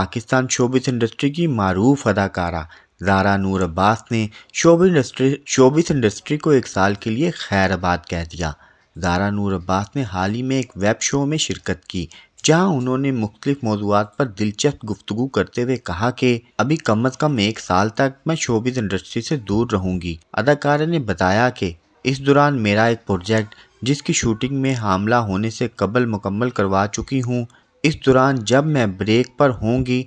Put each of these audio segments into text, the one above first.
Pakistan showbiz industry کی معروف اداکارہ زارا نور عباس نے شوبز انڈسٹری کو ایک سال کے لیے خیر آباد کہہ دیا۔ زارا نور عباس نے حال ہی میں ایک ویب شو میں شرکت کی جہاں انہوں نے مختلف موضوعات پر دلچسپ گفتگو کرتے ہوئے کہا کہ ابھی کم از کم ایک سال تک میں شوبز انڈسٹری سے دور رہوں گی۔ اداکارہ نے بتایا کہ اس دوران میرا ایک پروجیکٹ جس کی شوٹنگ میں حاملہ ہونے سے قبل مکمل کروا چکی ہوں، اس دوران جب میں بریک پر ہوں گی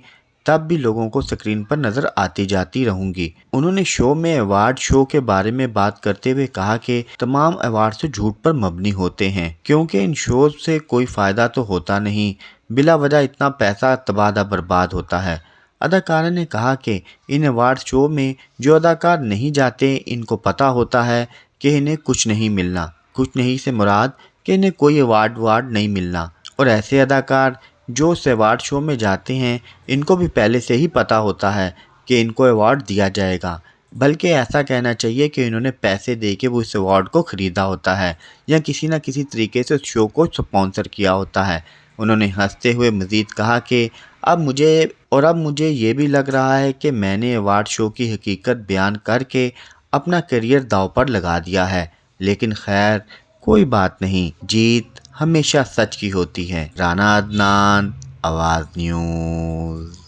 تب بھی لوگوں کو اسکرین پر نظر آتی جاتی رہوں گی۔ انہوں نے شو میں ایوارڈ شو کے بارے میں بات کرتے ہوئے کہا کہ تمام ایوارڈ سے جھوٹ پر مبنی ہوتے ہیں کیونکہ ان شوز سے کوئی فائدہ تو ہوتا نہیں، بلا وجہ اتنا پیسہ تبادلہ برباد ہوتا ہے۔ اداکارہ نے کہا کہ ان ایوارڈ شو میں جو اداکار نہیں جاتے ان کو پتہ ہوتا ہے کہ انہیں کچھ نہیں ملنا، کچھ نہیں سے مراد کہ انہیں کوئی ایوارڈ نہیں ملنا، اور ایسے اداکار جو اس ایوارڈ شو میں جاتے ہیں ان کو بھی پہلے سے ہی پتہ ہوتا ہے کہ ان کو ایوارڈ دیا جائے گا، بلکہ ایسا کہنا چاہیے کہ انہوں نے پیسے دے کے وہ اس ایوارڈ کو خریدا ہوتا ہے یا کسی نہ کسی طریقے سے اس شو کو سپانسر کیا ہوتا ہے۔ انہوں نے ہنستے ہوئے مزید کہا کہ اب مجھے یہ بھی لگ رہا ہے کہ میں نے ایوارڈ شو کی حقیقت بیان کر کے اپنا کیریئر داؤ پر لگا دیا ہے، لیکن خیر کوئی بات نہیں، جیت ہمیشہ سچ کی ہوتی ہے۔ رانا عدنان، آواز نیوز۔